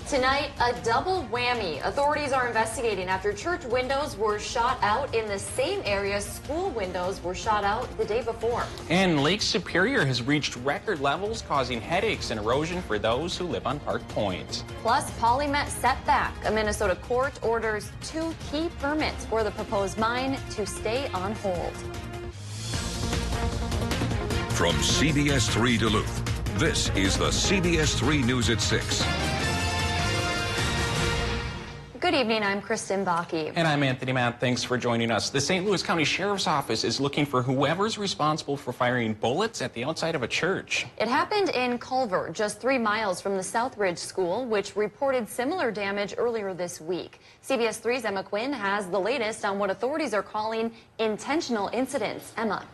Tonight, a double whammy. Authorities are investigating after church windows were shot out in the same area school windows were shot out the day before. And Lake Superior has reached record levels, causing headaches and erosion for those who live on Park Point. Plus, polymet setback. A Minnesota court orders 2 key permits for the proposed mine to stay on hold. From CBS3 Duluth, this is the CBS3 News at 6. Good evening, I'm Kristen Bakke. And I'm Anthony Matt. Thanks for joining us. The St. Louis County Sheriff's Office is looking for whoever's responsible for firing bullets at the outside of a church. It happened in Culver, just 3 miles from the Southridge School, which reported similar damage earlier this week. CBS 3's Emma Quinn has the latest on what authorities are calling intentional incidents. Emma.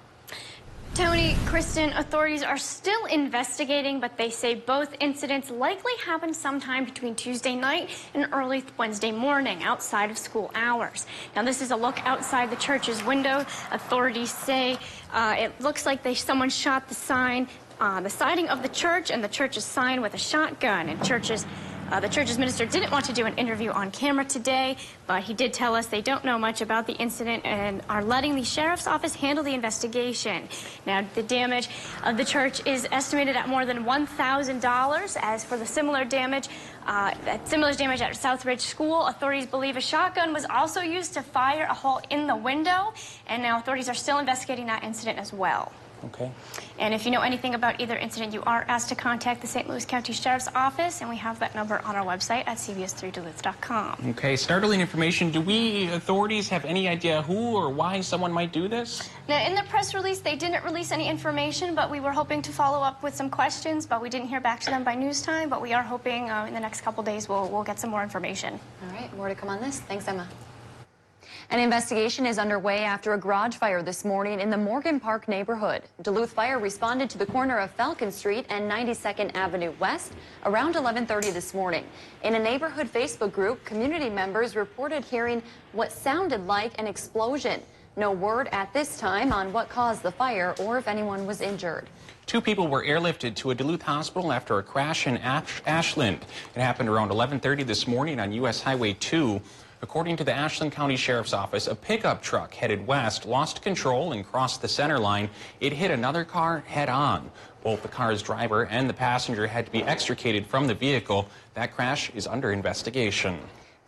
Tony, Kristen, authorities are still investigating, but they say both incidents likely happened sometime between Tuesday night and early Wednesday morning outside of school hours. Now, this is a look outside the church's window. Authorities say it looks like someone shot the siding of the church and the church's sign with a shotgun. And the church's minister didn't want to do an interview on camera today, but he did tell us they don't know much about the incident and are letting the sheriff's office handle the investigation. Now, the damage of the church is estimated at more than $1,000. As for the similar damage at Southridge School, authorities believe a shotgun was also used to fire a hole in the window, and now authorities are still investigating that incident as well. Okay. And if you know anything about either incident, you are asked to contact the St. Louis County Sheriff's Office, and we have that number on our website at cbs3duluth.com. Okay, startling information. Do authorities have any idea who or why someone might do this? Now, in the press release, they didn't release any information, but we were hoping to follow up with some questions, but we didn't hear back to them by news time, but we are hoping in the next couple days we'll get some more information. All right, more to come on this. Thanks, Emma. An investigation is underway after a garage fire this morning in the Morgan Park neighborhood. Duluth Fire responded to the corner of Falcon Street and 92nd Avenue West around 11:30 this morning. In a neighborhood Facebook group, community members reported hearing what sounded like an explosion. No word at this time on what caused the fire or if anyone was injured. 2 people were airlifted to a Duluth hospital after a crash in Ashland. It happened around 11:30 this morning on US Highway 2. According to the Ashland County Sheriff's Office, a pickup truck headed west lost control and crossed the center line. It hit another car head-on. Both the car's driver and the passenger had to be extricated from the vehicle. That crash is under investigation.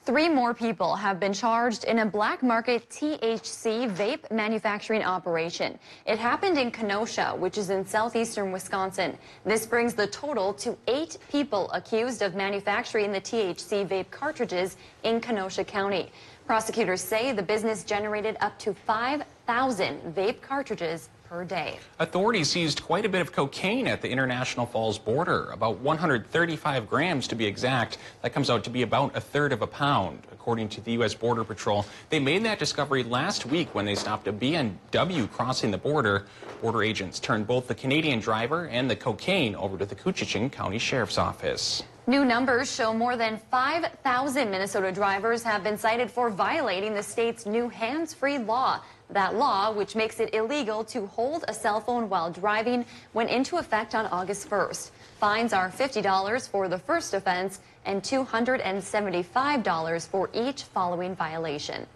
3 more people have been charged in a black market THC vape manufacturing operation. It happened in Kenosha, which is in southeastern Wisconsin. This brings the total to 8 people accused of manufacturing the THC vape cartridges in Kenosha County. Prosecutors say the business generated up to 5,000 vape cartridges per day. Authorities seized quite a bit of cocaine at the International Falls border, about 135 grams to be exact. That comes out to be about 1/3 of a pound, according to the U.S. Border Patrol. They made that discovery last week when they stopped a BMW crossing the border. Border agents turned both the Canadian driver and the cocaine over to the Coochin County Sheriff's Office. New numbers show more than 5,000 Minnesota drivers have been cited for violating the state's new hands-free law. That law, which makes it illegal to hold a cell phone while driving, went into effect on August 1st. Fines are $50 for the first offense and $275 for each following violation.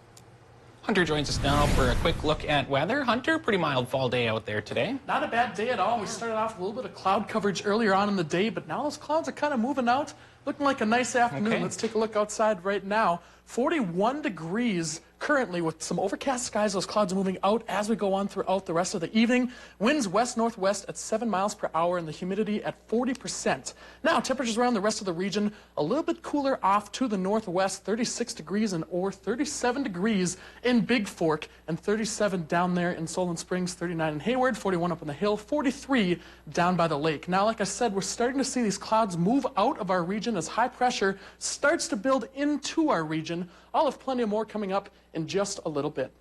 Hunter joins us now for a quick look at weather. Hunter, pretty mild fall day out there today. Not a bad day at all. We started off with a little bit of cloud coverage earlier on in the day, but now those clouds are kind of moving out. Looking like a nice afternoon. Okay. Let's take a look outside right now. 41 degrees currently with some overcast skies. Those clouds are moving out as we go on throughout the rest of the evening. Winds west-northwest at 7 miles per hour and the humidity at 40%. Now, temperatures around the rest of the region a little bit cooler off to the northwest, 36 degrees in Orr, 37 degrees in Big Fork, and 37 down there in Solon Springs, 39 in Hayward, 41 up on the hill, 43 down by the lake. Now, like I said, we're starting to see these clouds move out of our region as high pressure starts to build into our region. I'll have plenty more coming up in just a little bit.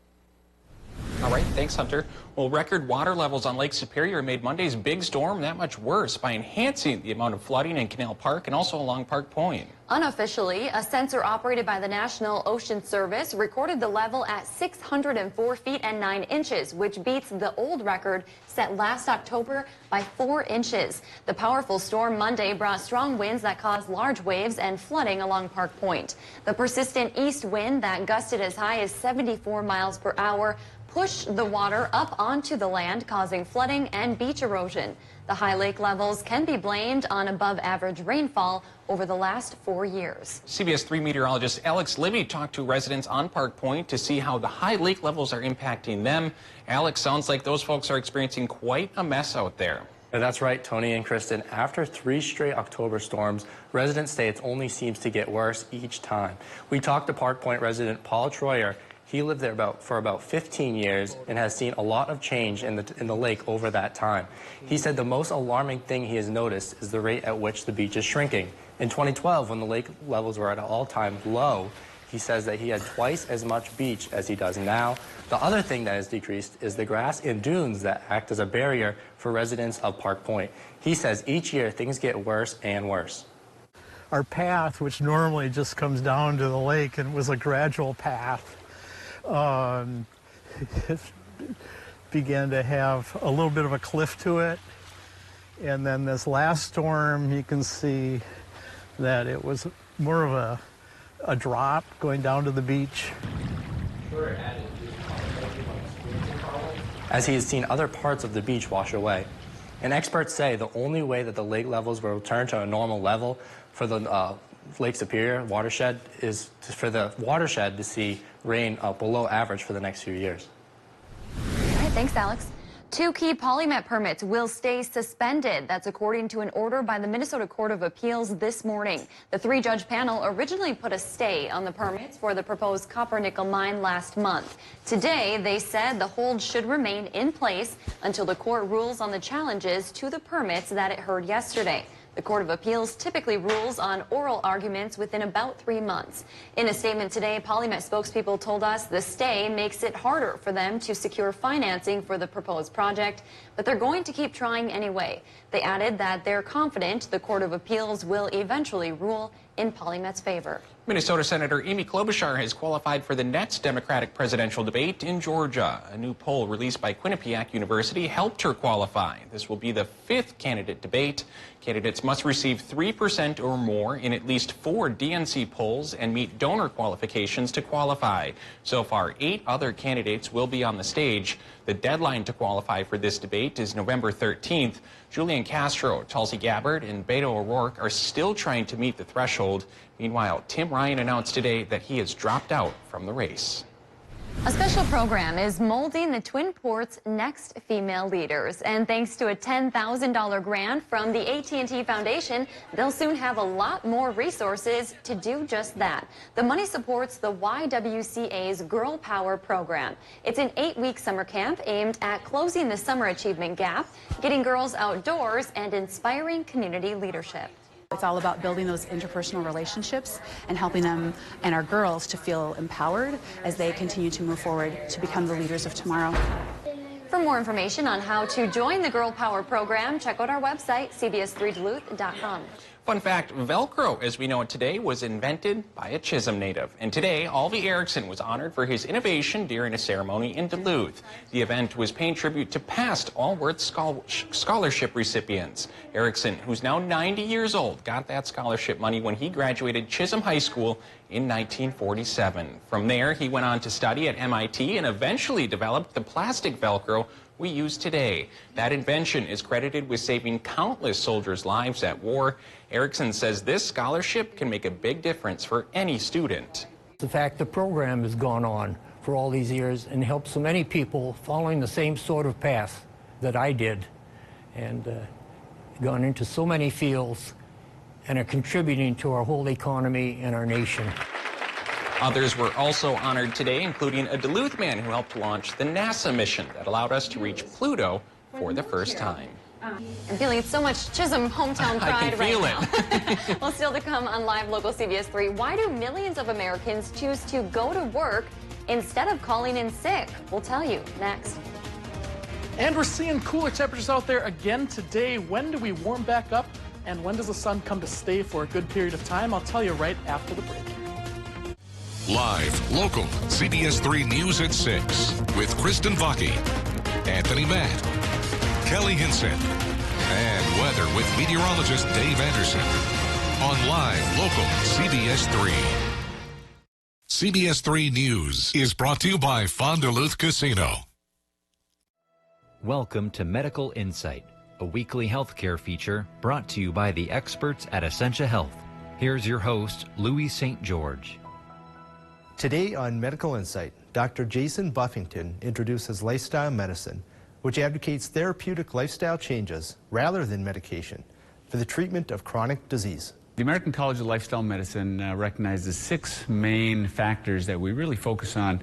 All right, thanks, Hunter. Well, record water levels on Lake Superior made Monday's big storm that much worse by enhancing the amount of flooding in Canal Park and also along Park Point. Unofficially, a sensor operated by the National Ocean Service recorded the level at 604 feet and 9 inches, which beats the old record set last October by 4 inches. The powerful storm Monday brought strong winds that caused large waves and flooding along Park Point. The persistent east wind that gusted as high as 74 miles per hour pushed the water up onto the land, causing flooding and beach erosion. The high lake levels can be blamed on above average rainfall over the last 4 years. CBS 3 meteorologist Alex Libby talked to residents on Park Point to see how the high lake levels are impacting them. Alex, sounds like those folks are experiencing quite a mess out there. That's right, Tony and Kristen. After 3 straight October storms, residents say it only seems to get worse each time. We talked to Park Point resident Paul Troyer. He lived there for about 15 years and has seen a lot of change in the lake over that time. He said the most alarming thing he has noticed is the rate at which the beach is shrinking. In 2012, when the lake levels were at an all-time low, he says that he had twice as much beach as he does now. The other thing that has decreased is the grass and dunes that act as a barrier for residents of Park Point. He says each year things get worse and worse. Our path, which normally just comes down to the lake and was a gradual path, it began to have a little bit of a cliff to it. And then this last storm, you can see that it was more of a drop going down to the beach. As he has seen other parts of the beach wash away. And experts say the only way that the lake levels will return to a normal level for the Lake Superior watershed is for the watershed to see rain below average for the next few years. All right, thanks, Alex. 2 key polymet permits will stay suspended. That's according to an order by the Minnesota Court of Appeals this morning. The 3-judge panel originally put a stay on the permits for the proposed copper-nickel mine last month. Today, they said the hold should remain in place until the court rules on the challenges to the permits that it heard yesterday. The Court of Appeals typically rules on oral arguments within about 3 months. In a statement today, Polymet spokespeople told us the stay makes it harder for them to secure financing for the proposed project, but they're going to keep trying anyway. They added that they're confident the Court of Appeals will eventually rule in Polymet's favor. Minnesota Senator Amy Klobuchar has qualified for the next Democratic presidential debate in Georgia. A new poll released by Quinnipiac University helped her qualify. This will be the 5th candidate debate. Candidates must receive 3% or more in at least 4 DNC polls and meet donor qualifications to qualify. So far, 8 other candidates will be on the stage. The deadline to qualify for this debate is November 13th. Julian Castro, Tulsi Gabbard, and Beto O'Rourke are still trying to meet the threshold. Meanwhile, Tim Ryan announced today that he has dropped out from the race. A special program is molding the Twin Ports' next female leaders. And thanks to a $10,000 grant from the AT&T Foundation, they'll soon have a lot more resources to do just that. The money supports the YWCA's Girl Power program. It's an 8-week summer camp aimed at closing the summer achievement gap, getting girls outdoors, and inspiring community leadership. It's all about building those interpersonal relationships and helping them and our girls to feel empowered as they continue to move forward to become the leaders of tomorrow. For more information on how to join the Girl Power program, check out our website, cbs3duluth.com. Fun fact, Velcro, as we know it today, was invented by a Chisholm native. And today, Alvy Erickson was honored for his innovation during a ceremony in Duluth. The event was paying tribute to past Allworth Scholarship recipients. Erickson, who's now 90 years old, got that scholarship money when he graduated Chisholm High School in 1947. From there, he went on to study at MIT and eventually developed the plastic Velcro we use today. That invention is credited with saving countless soldiers' lives at war. Erickson says this scholarship can make a big difference for any student. The fact the program has gone on for all these years and helped so many people following the same sort of path that I did and gone into so many fields and are contributing to our whole economy and our nation. Others were also honored today, including a Duluth man who helped launch the NASA mission that allowed us to reach Pluto for the first time. I'm feeling so much Chisholm hometown pride right now. I can feel it. Well, still to come on Live Local CBS 3, why do millions of Americans choose to go to work instead of calling in sick. We'll tell you next. And we're seeing cooler temperatures out there again today. When do we warm back up? And when does the sun come to stay for a good period of time? I'll tell you right after the break. Live, local, CBS3 News at 6 with Kristen Vaki, Anthony Matt, Kelly Hinson, and weather with meteorologist Dave Anderson on Live, local, CBS3. CBS3 News is brought to you by Fond du Duluth Casino. Welcome to Medical Insight, a weekly healthcare feature brought to you by the experts at Essentia Health. Here's your host, Louis St. George. Today on Medical Insight, Dr. Jason Buffington introduces lifestyle medicine, which advocates therapeutic lifestyle changes rather than medication for the treatment of chronic disease. The American College of Lifestyle Medicine recognizes 6 main factors that we really focus on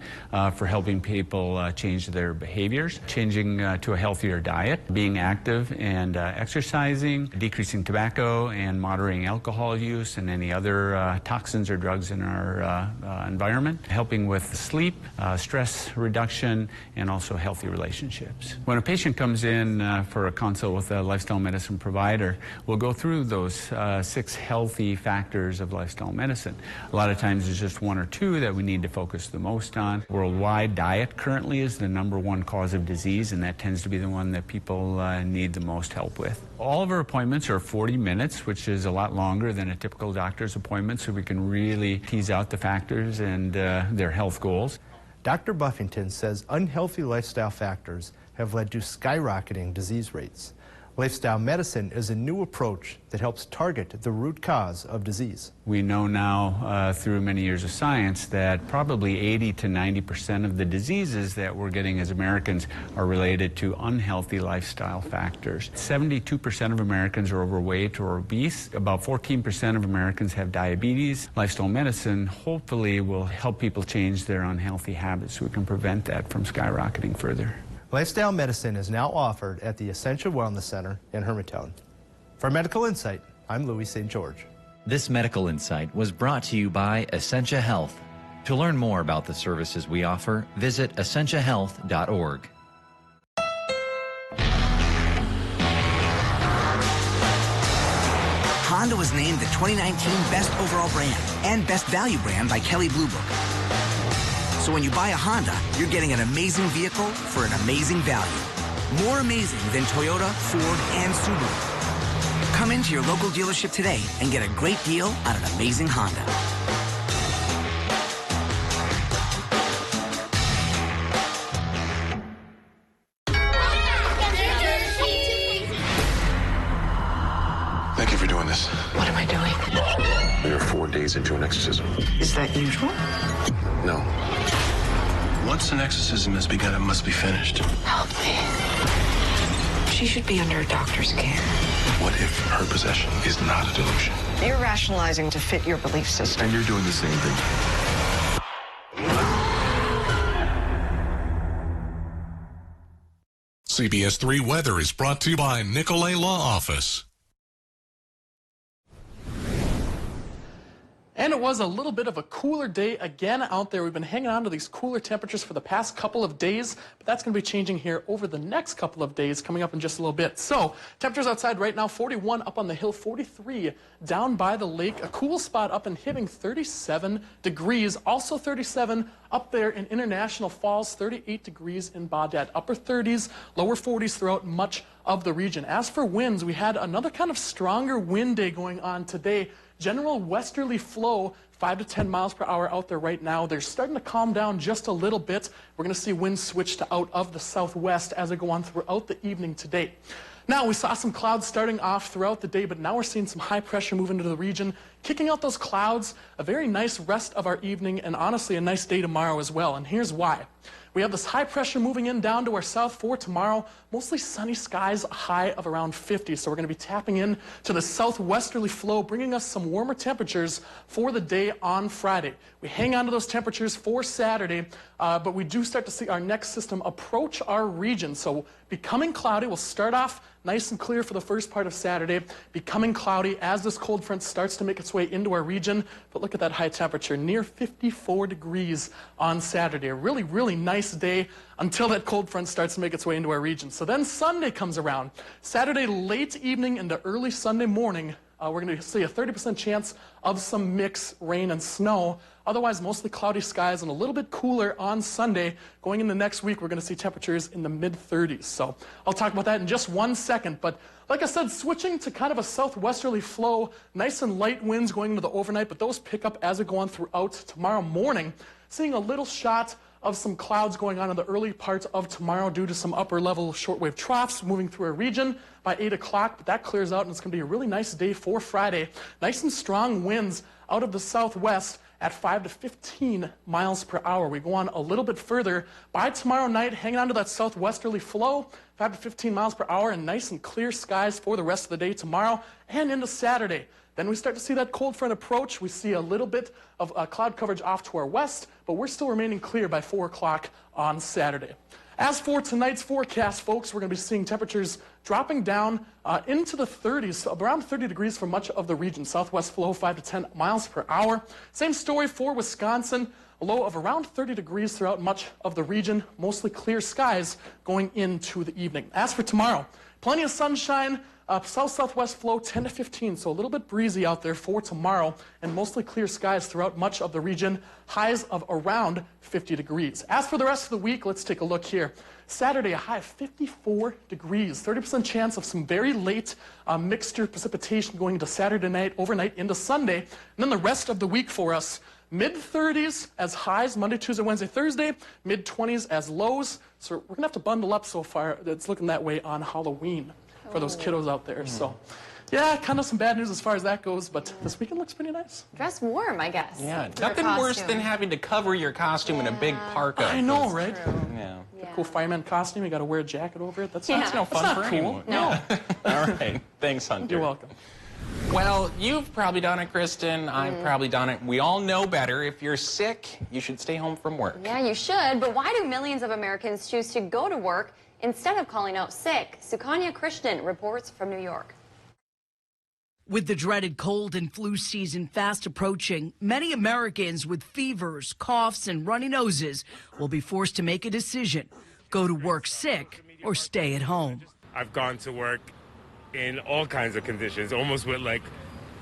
for helping people change their behaviors, changing to a healthier diet, being active and exercising, decreasing tobacco and moderating alcohol use and any other toxins or drugs in our environment, helping with sleep, stress reduction, and also healthy relationships. When a patient comes in for a consult with a lifestyle medicine provider, we'll go through those 6 healthy factors of lifestyle medicine. A lot of times there's just 1 or 2 that we need to focus the most on. Worldwide, diet currently is the #1 cause of disease, and that tends to be the one that people need the most help with. All of our appointments are 40 minutes, which is a lot longer than a typical doctor's appointment, so we can really tease out the factors and their health goals. Dr. Buffington says unhealthy lifestyle factors have led to skyrocketing disease rates. Lifestyle medicine is a new approach that helps target the root cause of disease. We know now through many years of science that probably 80 to 90% of the diseases that we're getting as Americans are related to unhealthy lifestyle factors. 72% of Americans are overweight or obese. About 14% of Americans have diabetes. Lifestyle medicine hopefully will help people change their unhealthy habits so we can prevent that from skyrocketing further. Lifestyle medicine is now offered at the Essentia Wellness Center in Hermantown. For Medical Insight, I'm Louis St. George. This Medical Insight was brought to you by Essentia Health. To learn more about the services we offer, visit essentiahealth.org. Honda was named the 2019 Best Overall Brand and Best Value Brand by Kelley Blue Book. So when you buy a Honda, you're getting an amazing vehicle for an amazing value. More amazing than Toyota, Ford, and Subaru. Come into your local dealership today and get a great deal on an amazing Honda. Thank you for doing this. What am I doing? We are 4 days into an exorcism. Is that usual? No. Once an exorcism has begun, it must be finished. Help me. She should be under a doctor's care. What if her possession is not a delusion? You're rationalizing to fit your belief system. And you're doing the same thing. CBS3 Weather is brought to you by Nicolay Law Office. And it was a little bit of a cooler day again out there. We've been hanging on to these cooler temperatures for the past couple of days, but that's going to be changing here over the next couple of days coming up in just a little bit. So temperatures outside right now, 41 up on the hill, 43 down by the lake, a cool spot up in Hibbing, 37 degrees, also 37 up there in International Falls, 38 degrees in Baudette, upper 30s, lower 40s throughout much of the region. As for winds, we had another kind of stronger wind day going on today. General westerly flow, 5 to 10 miles per hour out there right now. They're starting to calm down just a little bit. We're going to see winds switch to out of the southwest as they go on throughout the evening today. Now, we saw some clouds starting off throughout the day, but now we're seeing some high pressure move into the region, kicking out those clouds. A very nice rest of our evening, and honestly, a nice day tomorrow as well. And here's why. We have this high pressure moving in down to our south for tomorrow. Mostly sunny skies, a high of around 50. So we're going to be tapping in to the southwesterly flow, bringing us some warmer temperatures for the day on Friday. We hang on to those temperatures for Saturday, but we do start to see our next system approach our region. So becoming cloudy, we'll start off nice and clear for the first part of Saturday, becoming cloudy as this cold front starts to make its way into our region. But look at that high temperature, near 54 degrees on Saturday. A really, really nice day until that cold front starts to make its way into our region. So then Sunday comes around. Saturday late evening into early Sunday morning, we're going to see a 30% chance of some mixed rain and snow. Otherwise, mostly cloudy skies and a little bit cooler on Sunday. Going into next week, we're going to see temperatures in the mid-30s. So I'll talk about that in just 1 second. But like I said, switching to kind of a southwesterly flow, nice and light winds going into the overnight, but those pick up as we go on throughout tomorrow morning. Seeing a little shot of some clouds going on in the early parts of tomorrow due to some upper level shortwave troughs moving through our region by 8 o'clock, but that clears out and it's going to be a really nice day for Friday. Nice and strong winds out of the southwest at 5 to 15 miles per hour. We go on a little bit further by tomorrow night, hanging on to that southwesterly flow, 5 to 15 miles per hour, and nice and clear skies for the rest of the day tomorrow and into Saturday. Then we start to see that cold front approach. We see a little bit of cloud coverage off to our west, but we're still remaining clear by 4 o'clock on Saturday. As for tonight's forecast, folks, we're going to be seeing temperatures dropping down into the 30s, around 30 degrees for much of the region. Southwest flow 5 to 10 miles per hour. Same story for Wisconsin. A low of around 30 degrees throughout much of the region. Mostly clear skies going into the evening. As for tomorrow, plenty of sunshine. South-southwest flow 10 to 15, so a little bit breezy out there for tomorrow, and mostly clear skies throughout much of the region, highs of around 50 degrees. As for the rest of the week, let's take a look here. Saturday, a high of 54 degrees, 30% chance of some very late mixture precipitation going into Saturday night, overnight into Sunday, and then the rest of the week for us, mid-30s as highs Monday, Tuesday, Wednesday, Thursday, mid-20s as lows, so we're going to have to bundle up so far. It's looking that way on Halloween for those kiddos out there. So, yeah, kind of some bad news as far as that goes, but this weekend looks pretty nice. Dress warm, I guess. Yeah, nothing worse than having to cover your costume in a big parka. I know, right? Yeah. A cool fireman costume, you got to wear a jacket over it. That's no fun for anyone. No. All right. Thanks, Hunter. You're welcome. Well, you've probably done it, Kristen. I've probably done it. We all know better. If you're sick, you should stay home from work. Yeah, you should. But why do millions of Americans choose to go to work instead of calling out sick? Sukanya Krishnan reports from New York. With the dreaded cold and flu season fast approaching, many Americans with fevers, coughs, and runny noses will be forced to make a decision: go to work sick or stay at home. I've gone to work in all kinds of conditions, almost with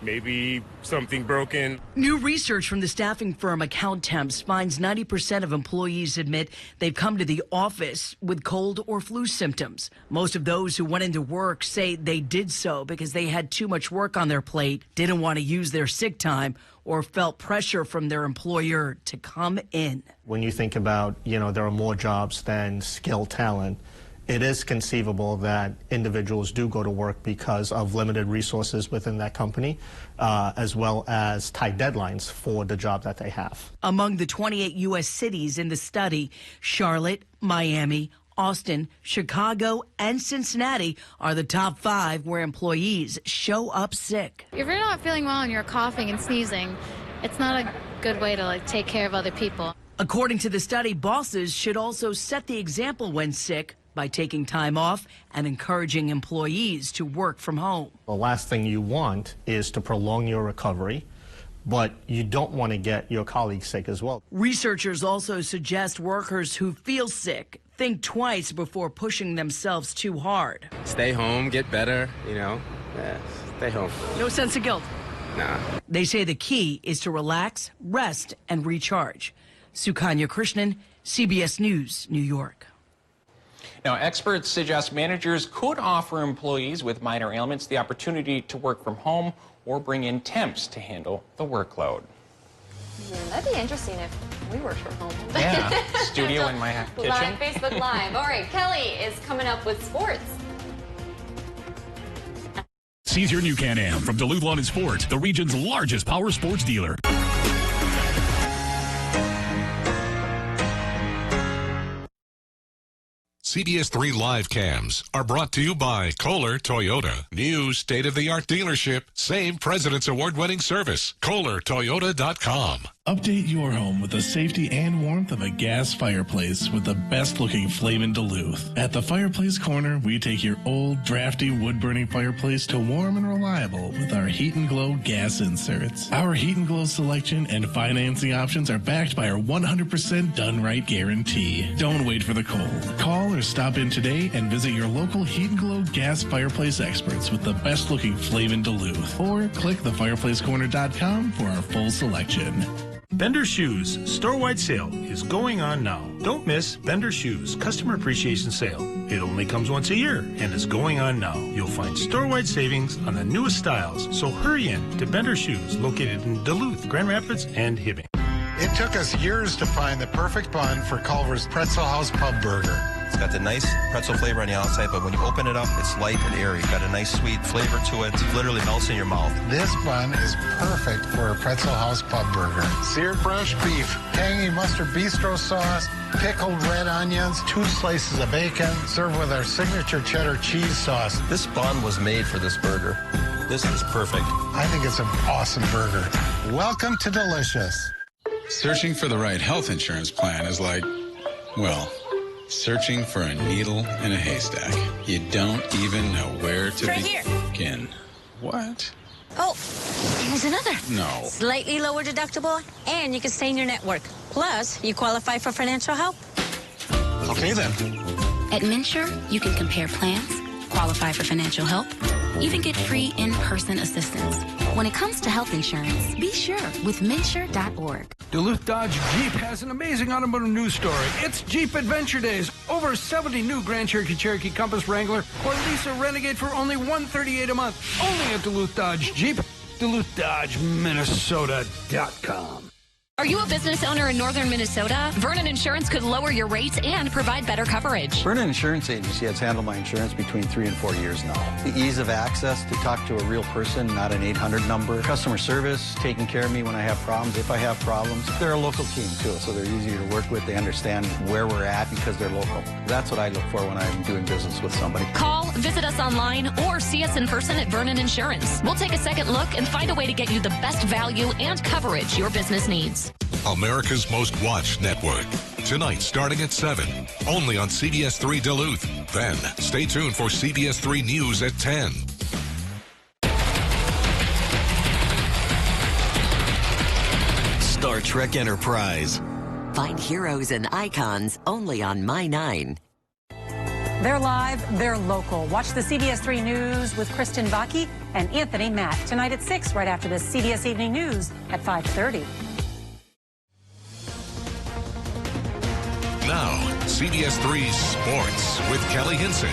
maybe something broken. New research from the staffing firm Account Temps finds 90% of employees admit they've come to the office with cold or flu symptoms. Most of those who went into work say they did so because they had too much work on their plate, didn't want to use their sick time, or felt pressure from their employer to come in. When you think about, there are more jobs than skilled talent, it is conceivable that individuals do go to work because of limited resources within that company, as well as tight deadlines for the job that they have. Among the 28 U.S. cities in the study, Charlotte, Miami, Austin, Chicago, and Cincinnati are the top 5 where employees show up sick. If you're not feeling well and you're coughing and sneezing, it's not a good way to take care of other people. According to the study, bosses should also set the example when sick by taking time off and encouraging employees to work from home. The last thing you want is to prolong your recovery, but you don't want to get your colleagues sick as well. Researchers also suggest workers who feel sick think twice before pushing themselves too hard. Stay home, get better, stay home. No sense of guilt. Nah. They say the key is to relax, rest, and recharge. Sukanya Krishnan, CBS News, New York. Now, experts suggest managers could offer employees with minor ailments the opportunity to work from home or bring in temps to handle the workload. That'd be interesting if we worked from home. Yeah, studio in my kitchen. Live, Facebook Live. All right, Kelly is coming up with sports. Seize your new Can-Am from Duluth Lawn and Sports, the region's largest power sports dealer. CBS3 live cams are brought to you by Kohler Toyota. New state-of-the-art dealership. Same President's Award-winning service. KohlerToyota.com. Update your home with the safety and warmth of a gas fireplace with the best-looking flame in Duluth. At the Fireplace Corner, we take your old, drafty, wood-burning fireplace to warm and reliable with our Heat and Glow gas inserts. Our Heat and Glow selection and financing options are backed by our 100% done-right guarantee. Don't wait for the cold. Call or stop in today and visit your local Heat and Glow gas fireplace experts with the best-looking flame in Duluth. Or click thefireplacecorner.com for our full selection. Bender Shoes store-wide sale is going on now. Don't miss Bender Shoes Customer Appreciation Sale. It only comes once a year and is going on now. You'll find store-wide savings on the newest styles, so hurry in to Bender Shoes located in Duluth, Grand Rapids, and Hibbing. It took us years to find the perfect bun for Culver's Pretzel House Pub Burger. It's got the nice pretzel flavor on the outside, but when you open it up, it's light and airy. Got a nice sweet flavor to it. It literally melts in your mouth. This bun is perfect for a Pretzel House Pub Burger. Seared fresh beef, tangy mustard bistro sauce, pickled red onions, 2 slices of bacon, served with our signature cheddar cheese sauce. This bun was made for this burger. This is perfect. I think it's an awesome burger. Welcome to Delicious. Searching for the right health insurance plan is like, well, searching for a needle in a haystack. You don't even know where to begin. What? Oh, here's another. No. Slightly lower deductible, and you can stay in your network. Plus, you qualify for financial help. Okay, then. At MNsure, you can compare plans, qualify for financial help, even get free in-person assistance. When it comes to health insurance, be sure with MNsure.org. Duluth Dodge Jeep has an amazing automotive news story. It's Jeep Adventure Days. Over 70 new Grand Cherokee, Cherokee Compass, Wrangler, or lease a Renegade for only $138 a month. Only at Duluth Dodge Jeep. DuluthDodgeMinnesota.com. Are you a business owner in northern Minnesota? Vernon Insurance could lower your rates and provide better coverage. Vernon Insurance Agency has handled my insurance between 3 and 4 years now. The ease of access to talk to a real person, not an 800 number. Customer service, taking care of me when I have problems, if I have problems. They're a local team, too, so they're easier to work with. They understand where we're at because they're local. That's what I look for when I'm doing business with somebody. Call, visit us online, or see us in person at Vernon Insurance. We'll take a second look and find a way to get you the best value and coverage your business needs. America's Most Watched Network. Tonight, starting at 7, only on CBS3 Duluth. Then, stay tuned for CBS3 News at 10. Star Trek Enterprise. Find heroes and icons only on My 9. They're live, they're local. Watch the CBS3 News with Kristen Vaki and Anthony Matt tonight at 6, right after the CBS Evening News at 5:30. Now, CBS3 Sports with Kelly Hinson.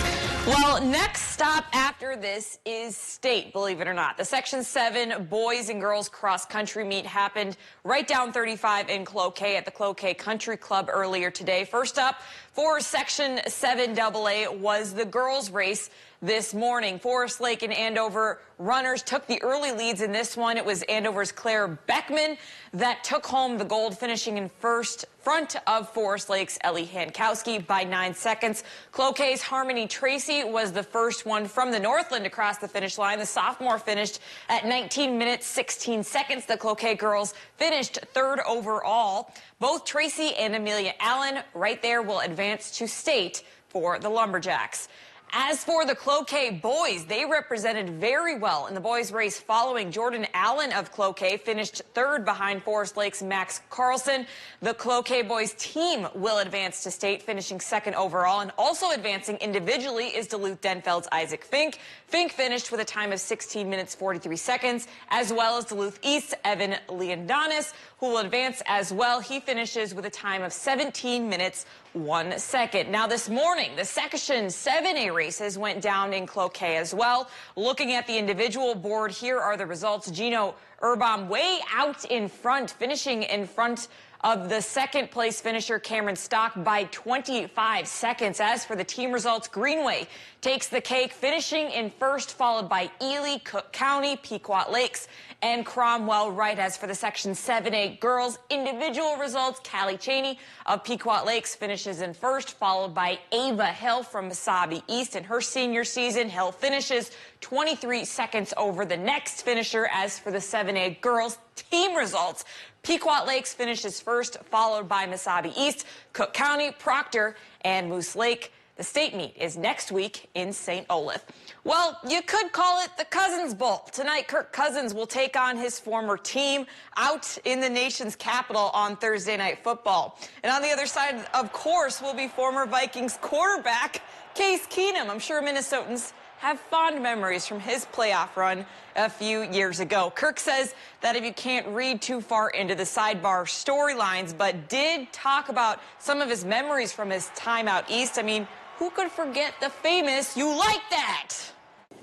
Well, next stop after this is state, believe it or not. The Section 7 boys and girls cross-country meet happened right down 35 in Cloquet at the Cloquet Country Club earlier today. First up for Section 7 AA was the girls' race this morning. Forest Lake and Andover runners took the early leads in this one. It was Andover's Claire Beckman that took home the gold, finishing in first, front of Forest Lake's Ellie Hankowski by 9 seconds. Cloquet's Harmony Tracy was the first one from the Northland across the finish line. The sophomore finished at 19 minutes, 16 seconds. The Cloquet girls finished third overall. Both Tracy and Amelia Allen right there will advance to state for the Lumberjacks. As for the Cloquet boys, they represented very well in the boys' race following. Jordan Allen of Cloquet finished third behind Forest Lake's Max Carlson. The Cloquet boys team will advance to state, finishing second overall. And also advancing individually is Duluth Denfeld's Isaac Fink. Fink finished with a time of 16 minutes, 43 seconds, as well as Duluth East's Evan Leondonis, who will advance as well. He finishes with a time of 17 minutes, 1 second. Now this morning, the Section 7A races went down in Cloquet as well. Looking at the individual board, here are the results. Gino Urban way out in front, finishing in front of the second place finisher Cameron Stock by 25 seconds. As for the team results, Greenway takes the cake, finishing in first, followed by Ely, Cook County, Pequot Lakes, and Cromwell Wright. As for the Section 7A girls individual results, Callie Cheney of Pequot Lakes finishes in first, followed by Ava Hill from Mesabi East. In her senior season, Hill finishes 23 seconds over the next finisher. As for the 7A girls team results. Pequot Lakes finishes first, followed by Mesabi East, Cook County, Proctor, and Moose Lake. The state meet is next week in St. Olaf. Well, you could call it the Cousins Bowl. Tonight, Kirk Cousins will take on his former team out in the nation's capital on Thursday Night Football. And on the other side, of course, will be former Vikings quarterback Case Keenum. I'm sure Minnesotans have fond memories from his playoff run a few years ago. Kirk says that if you can't read too far into the sidebar storylines, but did talk about some of his memories from his time out east. I mean, who could forget the famous "You like that"?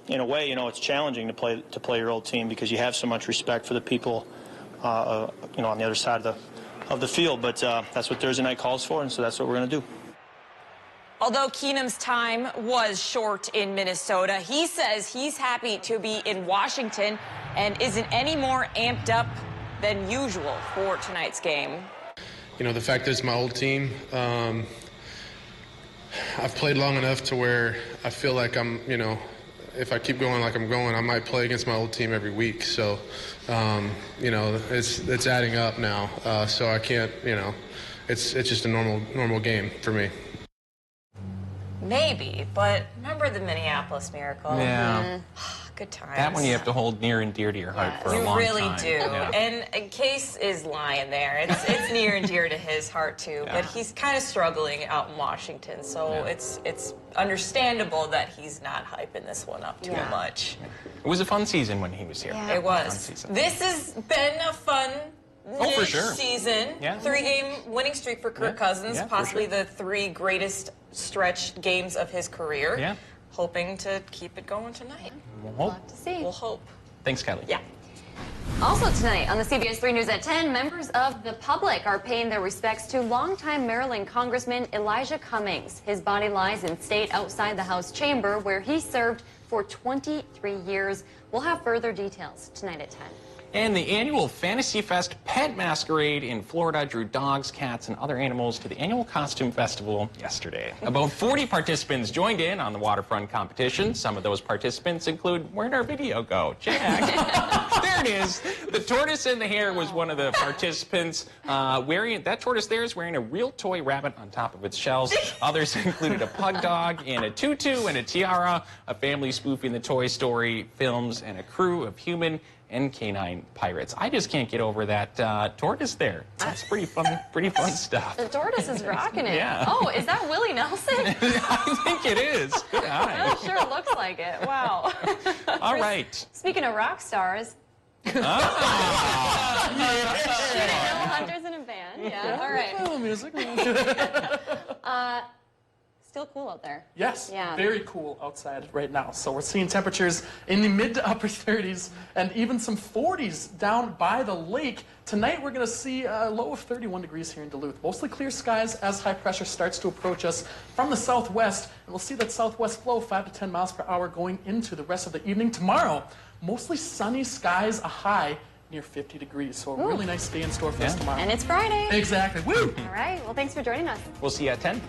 In a way, it's challenging to play your old team because you have so much respect for the people, on the other side of the field. But that's what Thursday night calls for, and so that's what we're going to do. Although Keenum's time was short in Minnesota, he says he's happy to be in Washington and isn't any more amped up than usual for tonight's game. The fact that it's my old team, I've played long enough to where I feel like I'm, if I keep going like I'm going, I might play against my old team every week. So, it's adding up now. So I can't, it's just a normal game for me. Maybe, but remember the Minneapolis Miracle? Yeah. Good times. That one you have to hold near and dear to your heart for a long time. You really do. Yeah. And Case is lying there. It's near and dear to his heart, too. Yeah. But he's kind of struggling out in Washington, so it's understandable that he's not hyping this one up too much. It was a fun season when he was here. It was. This has been a fun for sure. season. Yeah. 3-game winning streak for Kirk Cousins, possibly the 3 greatest stretch games of his career. Yeah. Hoping to keep it going tonight. We'll hope. To see. We'll hope. Thanks, Kelly. Yeah. Also tonight on the CBS3 News at 10, members of the public are paying their respects to longtime Maryland Congressman Elijah Cummings. His body lies in state outside the House chamber where he served for 23 years. We'll have further details tonight at 10. And the annual Fantasy Fest Pet Masquerade in Florida drew dogs, cats, and other animals to the annual costume festival yesterday. About 40 participants joined in on the waterfront competition. Some of those participants include, where'd our video go? Jack. There it is. The tortoise and the hare was one of the participants. That tortoise there is wearing a real toy rabbit on top of its shells. Others included a pug dog and a tutu and a tiara, a family spoofing the Toy Story films, and a crew of human and canine pirates. I just can't get over that tortoise there. That's pretty fun stuff. The tortoise is rocking it. Yeah. Oh, is that Willie Nelson? I think it is. Good eye. It sure looks like it. Wow. All right. Speaking of rock stars. Shooting no hunters in a band. Yeah. All right. Music. Still cool out there. Yes, Yeah. very cool outside right now. So we're seeing temperatures in the mid to upper 30s and even some 40s down by the lake. Tonight we're going to see a low of 31 degrees here in Duluth. Mostly clear skies as high pressure starts to approach us from the southwest. And we'll see that southwest flow 5 to 10 miles per hour going into the rest of the evening. Tomorrow, mostly sunny skies, a high near 50 degrees. So a really nice day in store for us tomorrow. And it's Friday. Exactly. Woo! All right. Well, thanks for joining us. We'll see you at 10.